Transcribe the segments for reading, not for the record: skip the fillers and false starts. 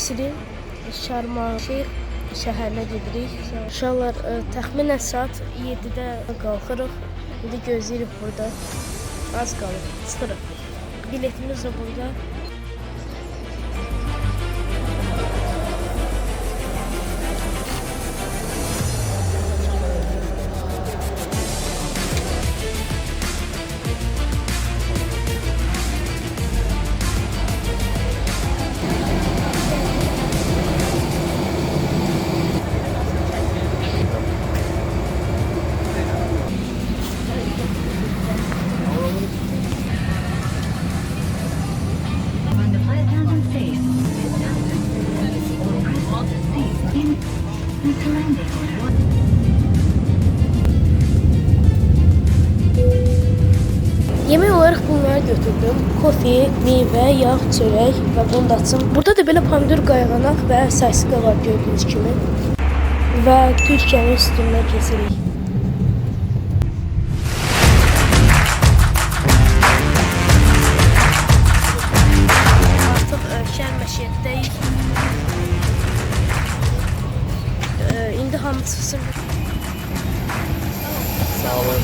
Misrin Şarman Şeyx şəhərinə gedirik. Uşaqlar təxminən saat 7-də qalxırıq. İndi gözləyirik burada. Az qalır. Çıxırıq. Biletimiz də burada. Yemək olaraq bunları götürdüm. Kofe, meyvə, yağ, çörək və bunu da açım. Burada da belə pomidor qayğanaq və sasika var gördüyünüz kimi. Və Türkiyənin üstündən kesirik. Artıq Şərməşəddəyik. İndi hamı çıxsın. Sağ olun.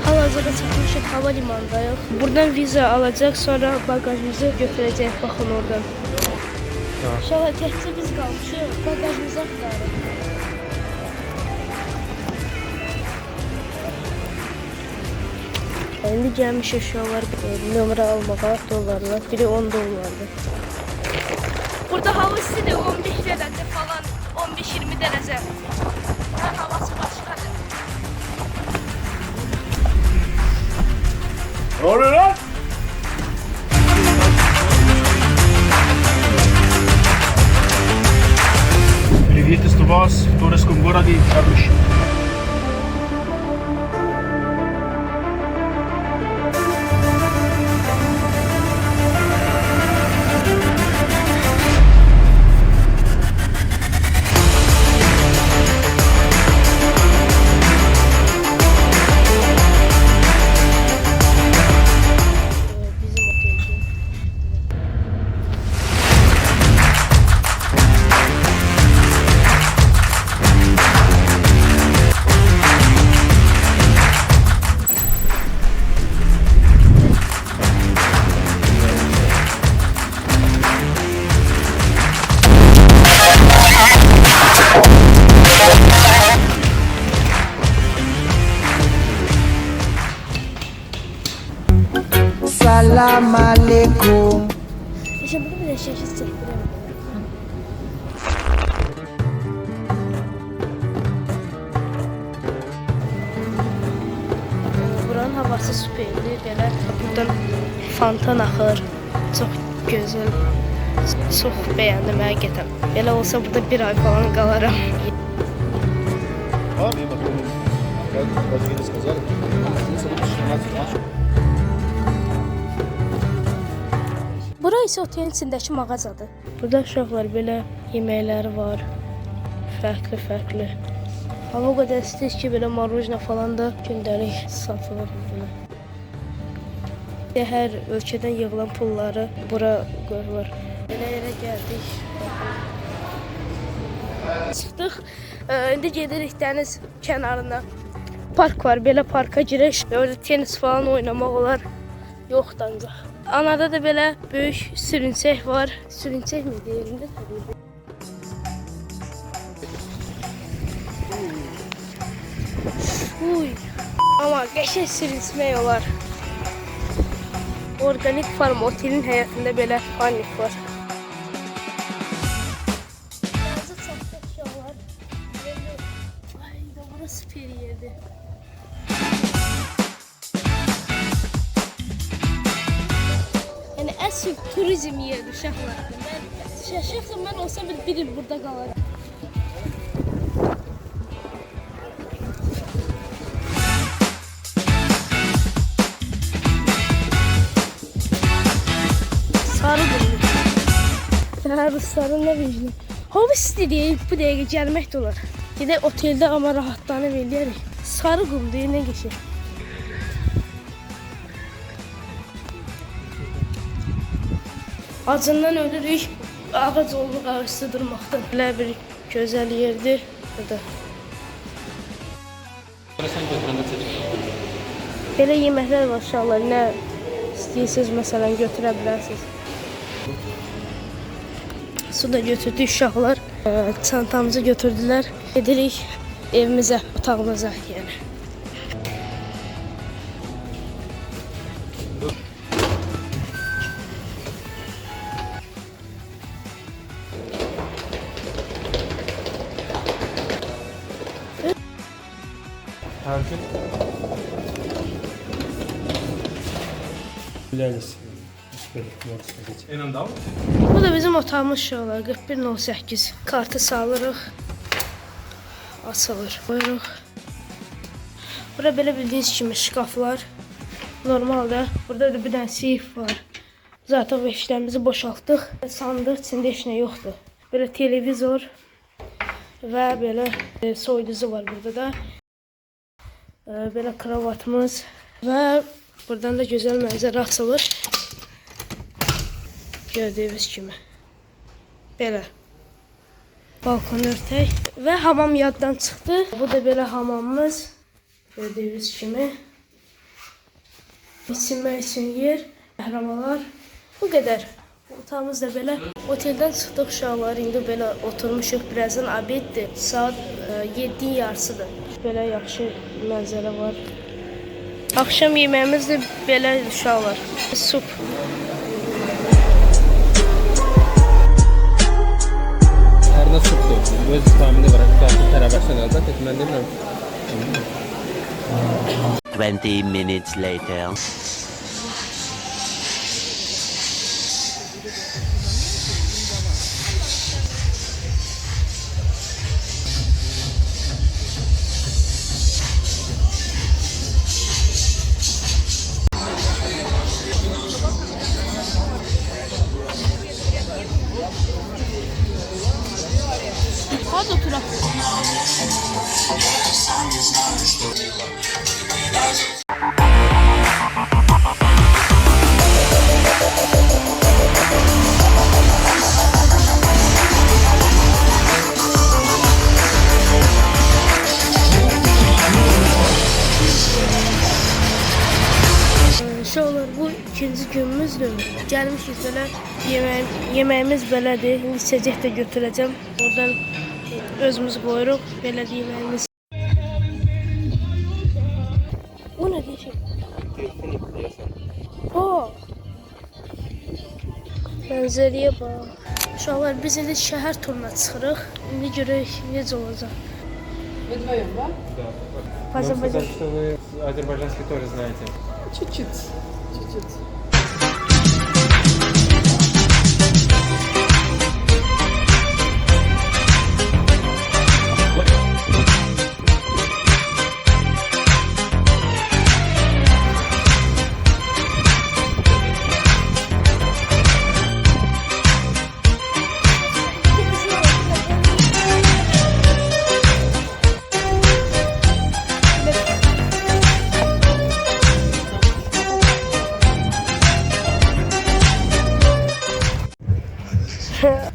Hal-hazırda çatmışıq havalimanındayıq. Buradan viza alacaq, sonra bagajımızı götürəcək. Baxın oradan. Uşaqlar təkcə biz qalmışıq. Bagajımızı axtarırıq. İndi gəlmişik uşaqlar nömrə almağa dollarla. Biri 10 dollardır. Burada hava istidir 15 dərəcə falan, 15-20 dərəcə. Havası başqadır. Ne oluyor lan? Привет из вас в турецком городе Шарм-эль-Шейх. Bizim oteldə. Salam alaikum. İşte bunu bir de şaşırtıcı çektiremem. Buranın havası süperdir. Belə buradan fontan axır. Çox gözəl. Çox bəyəndim həqiqətən. Belə olsa burada bir ay falan qalaram. А, мне потом, как мне сказали, 16 наших. Bura isə otelin içindəki mağazadır. Burada uşaqlar belə yeməkləri var. Fərqli. Amma o qədər istəyir ki, belə marujna falan da gündəlik satılır belə. Hər ölkədən yığılan pulları bura qoyulur. Belə yerə gəldik. Çıxdıq. İndi gedirik dəniz kənarına. Park var. Belə parka girək. Orada tenis falan oynamaq olar. Yoxdur ancaq. Anada da belə böyük sürüncək var. Sürüncək mi deyirlər? Uy. Amma qəşəng sürüncmək olar. Organik farm otelin həyətində belə panik var. Yazıq çatdıq uşaqlar. Ay, burası süper yerdir. Əsl turizm yeridir uşaqlar. Şaşıqsam mən olsa bir il burada qalarım. Sarı gülür. Rusların nə vecini. Hava istəyir, bu dəqiqə gəlmək də olar. Gedək oteldə amma rahatlanıb eləyərik. Sarı qumdur, nə geçir? Acından ölürük. Ağac olduq ağaçda durmaqdan. Belə bir gözəl yerdir. Burada. Belə yeməklər var uşaqlar. Nə istəyirsiniz məsələn götürə bilərsiniz. Su da götürdük uşaqlar. Çantamızı götürdülər. Gedirik evimizə, otağımıza yəni. Bu da bizim otağımız uşaqlar. 4108. Kartı salırıq. Açılır. Buyuruq. Bura belə bildiyiniz kimi şkaflar. Normalda burada da bir dənə seyf var. Zaten bu eşlərimizi boşaltdıq. Sandıq, içində heç nə yoxdur. Belə televizor və belə soyuducu var burada da. Belə kravatımız və buradan da gözəl mənzərə açılır. Gördüyünüz kimi. Belə. Balkon örtək və hamam yaddan çıxdı. Bu da belə hamamımız. Gördüyünüz kimi. İçinmək üçün yer, qəhramalar. Bu qədər. Otağımız da belə. Oteldən çıxdıq uşaqlar. İndi belə oturmuşuq. Birazdan abeddir. Saat 7-in yarısıdır. Belə yaxşı mənzərə var. Akşam yeməyimiz də belə uşaqlar. Sup. Arada supdur. Öz vitamini var. Qarşı tərəvəzdən əldə etmən demirəm. 20 minutes later. Hadi oturaq. Uşaqlar, bu ikinci günümüzdür. Gəlmişik belə, yeməyimiz belədir. İndi içəcək də götürəcəm. Oradan özümüz qoyuruq, belə yeməyimiz. O nə deyəcək? Mənzərəyə bax. Uşaqlar, biz indi şəhər turuna çıxırıq. İndi görək necə olacaq. Вы вдвоем, да? Да. Azərbaycan. Что вы азербайджанский тоже знаете. Чуть-чуть. Чуть-чуть.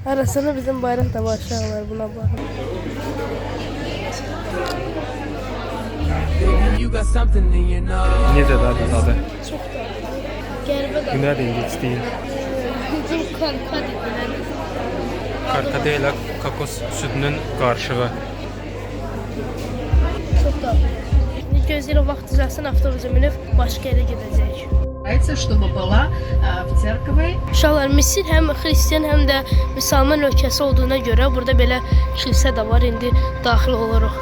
Arasında bizim bayraq da var uşaqlar, buna baxın. Necə dadı dadı? Çox da qəribə də. Günə də indi istəyir. Bizim karka dedilər. Karkada ilə kokos südünün qarışığı. Çox da. İndi gözləyirəm vaxt düzəlsin, avtobusa minib başqa yerə gedəcəyik. Чтобы была в церковной. Uşaqlar, Misir həm xristian, həm də müsəlman ölkəsi olduğuna görə burada belə kilsə də var. İndi daxil oluruq.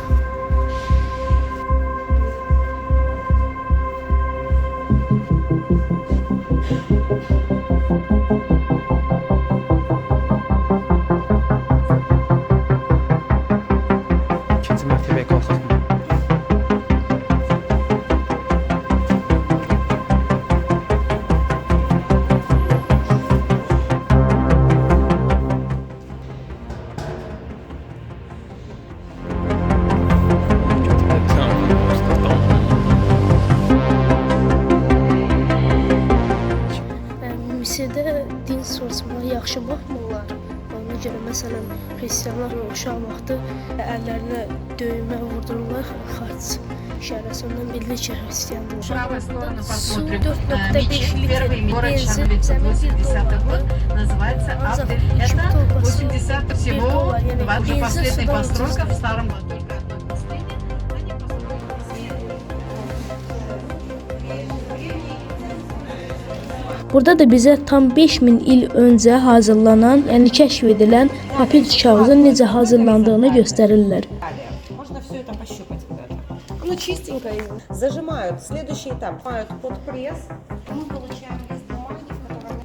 İkinci mərtəbəyə qalxaq. sosial yaxşı baxmırlar. Ona görə məsələn xristianlar uşaq vaxtı əllərinə döymə vurdururlar xaç işarəsindən bilir ki, xristianlar. Правая сторона Su посмотрим. 4.5 Мечеть litre первый город benzin, Черновица, zəmin 80 год, $1. называется Azad Абдель. 2 Это torbası 80 всего, $1, yəni вообще benzin последняя sudan постройка ucuzdur. в старом году. Они построили Burada da bizə tam 5000 il öncə hazırlanan, yəni kəşf edilən papirus kağızın necə hazırlandığını göstərirlər. Можно все это пощупать куда-то. Ну, чистенько его. Зажимают. Следующий этап. Зажимают под пресс. Мы получаем лист бумаги, в котором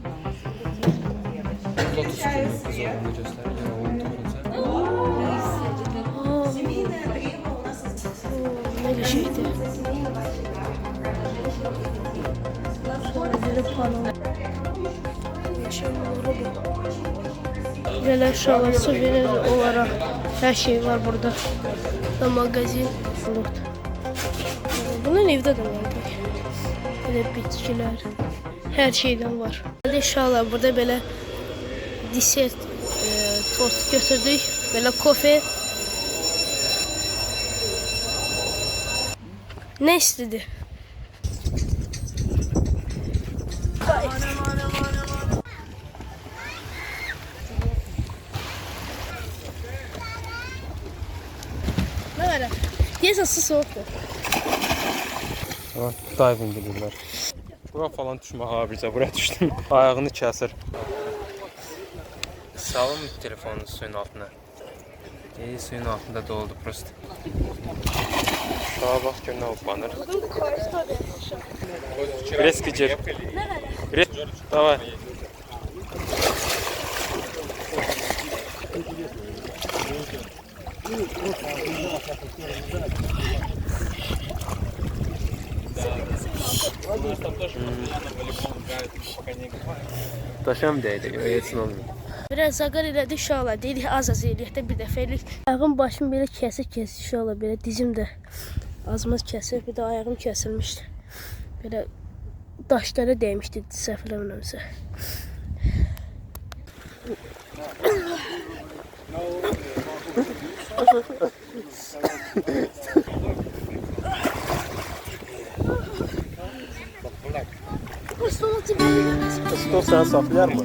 включая свет. Семейное древо у нас Nə qəşəngdir. Belə panel. Belə uşaqlar suvenir olaraq hər şey var burada. Və mağazin. Bunun evdə də var. Belə bitkilər. Hər şeydən var. Belə uşaqlar burada belə desert tort götürdük. Belə kofe. Ne istedi? Ne var? Deyəsən su soğukdur. Diving edirlər. Bura falan düşmə ha bizə, bura düşdüm. Ayağını kəsir. Salım telefonunu suyun altına. Suyun altında doldu prosto. Şaha bax gör nə upanır. Reski gir. Davay. Daşam deydi, yetsin olmuyor. Biraz zaqar elədik uşaqlar. Dedik az eləyək də bir dəfəlik. Ayağım başım belə kəsik uşaqlar. Belə dizim də azmaz kəsir. Bir də ayağım kəsilmişdi. Belə daşlara dəymişdi səhv eləmirəmsə. Stol səni saxlayar mı?